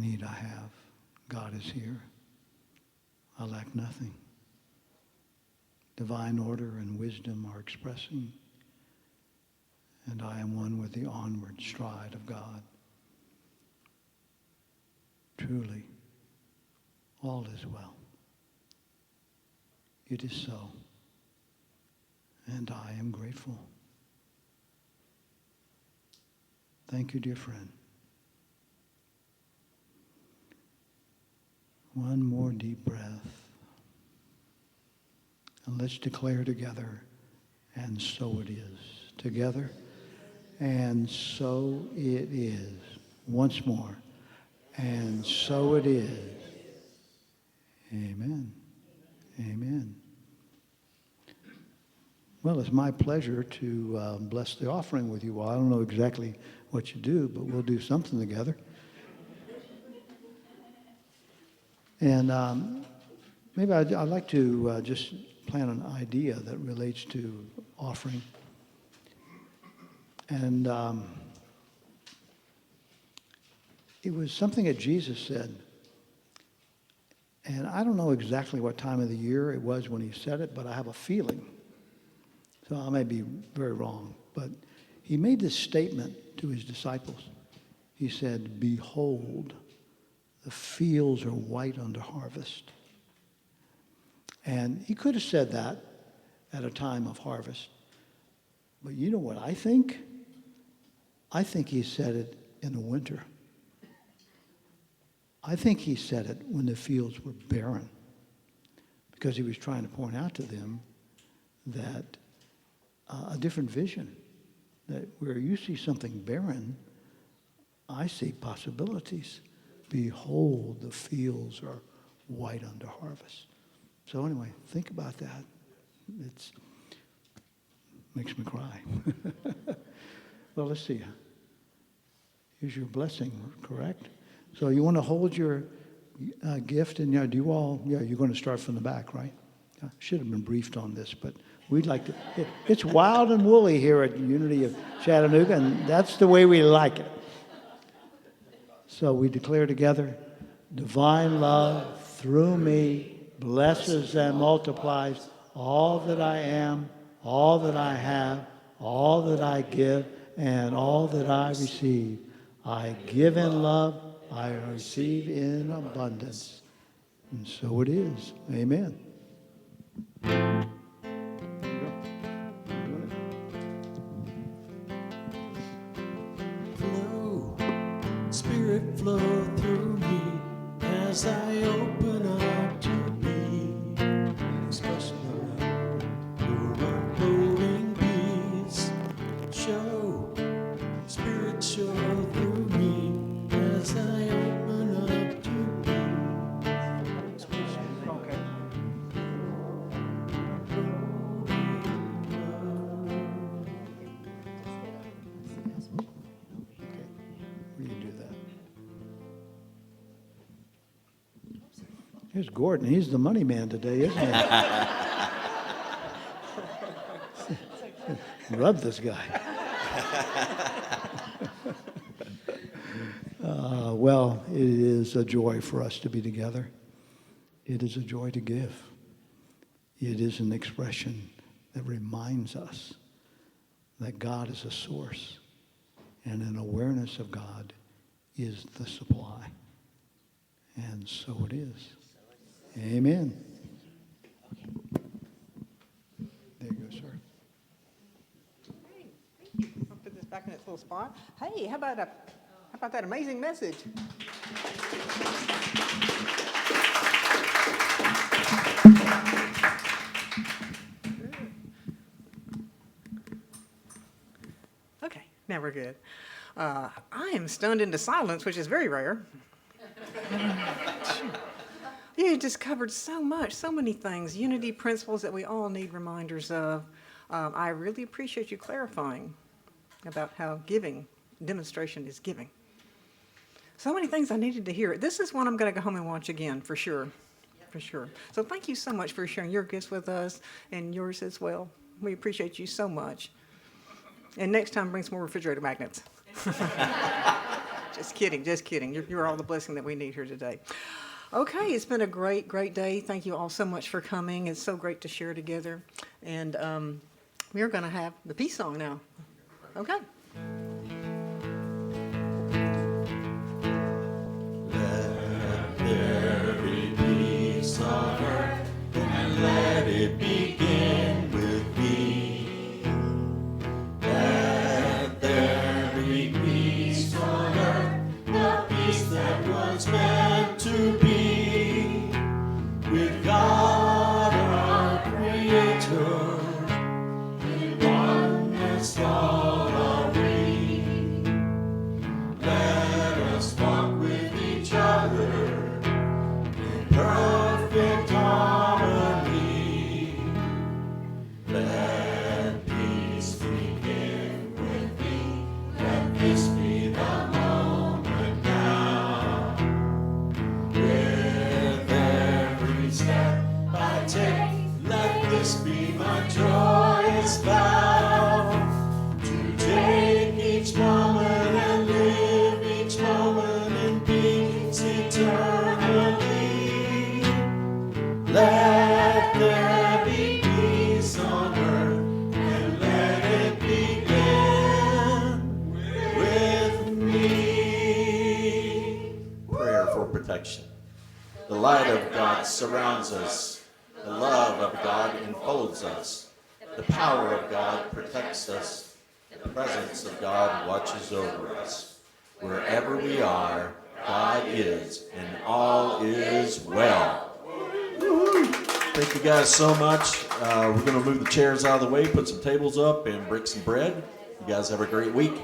need I have. God is here. I lack nothing. Divine order and wisdom are expressing, and I am one with the onward stride of God. Truly, all is well. It is so, and I am grateful. Thank you, dear friend. One more deep breath. And let's declare together, and so it is. Together, and so it is. Once more, and so it is. Amen. Amen. Well, it's my pleasure to bless the offering with you all. I don't know exactly what you do, but we'll do something together. And maybe I'd like to just plant an idea that relates to offering. And it was something that Jesus said. And I don't know exactly what time of the year it was when he said it, but I have a feeling. So I may be very wrong. But he made this statement to his disciples. He said, "Behold, the fields are white unto harvest." And he could have said that at a time of harvest. But you know what I think? I think he said it in the winter. I think he said it when the fields were barren, because he was trying to point out to them that a different vision, that where you see something barren, I see possibilities. Behold, the fields are white unto harvest. So anyway, think about that. It makes me cry. Well, let's see. Here's your blessing, correct? So you want to hold your gift, and do you all? Yeah, you're going to start from the back, right? I should have been briefed on this, but we'd like to. It's wild and woolly here at Unity of Chattanooga, and that's the way we like it. So we declare together, divine love through me blesses and multiplies all that I am, all that I have, all that I give, and all that I receive. I give in love, I receive in abundance. And so it is. Amen. Flow, Spirit flow through me as I open up to be expression of your unfolding peace. Show, Spirit show through me as I open up to be expression of Okay. We can do that. Here's Gordon. He's the money man today, isn't he? Love this guy. Well, it is a joy for us to be together. It is a joy to give. It is an expression that reminds us that God is a source, and an awareness of God is the supply. And so it is. Amen. There you go, sir. Hey, thank you. I'll put this back in its little spot. Hey, how about that amazing message? Okay, now we're good. I am stunned into silence, which is very rare. You just covered so much, so many things, unity principles that we all need reminders of. I really appreciate you clarifying about how giving, demonstration is giving. So many things I needed to hear. This is one I'm going to go home and watch again, for sure, for sure. So thank you so much for sharing your gifts with us and yours as well. We appreciate you so much. And next time, bring some more refrigerator magnets. Just kidding, just kidding. You're all the blessing that we need here today. Okay, it's been a great, great day. Thank you all so much for coming. It's so great to share together. And we're going to have the peace song now. Okay. Let there be peace on earth, and let it begin with me. Let there be peace on earth, the peace that was meant to be, with God our Creator, in oneness all are we. Let us walk with each other in perfect harmony. Let peace begin with me. Let this be the moment now. With every step I take, let this be my joyous vow. To take each moment and live each moment in peace eternally. Let there be peace on earth, and let it begin with me. Prayer for protection. The light of God surrounds us. The love of God enfolds us. The power of God protects us. The presence of God watches over us. Wherever we are, God is, and all is well. Woo-hoo. Thank you guys so much. We're going to move the chairs out of the way, put some tables up, and break some bread. You guys have a great week.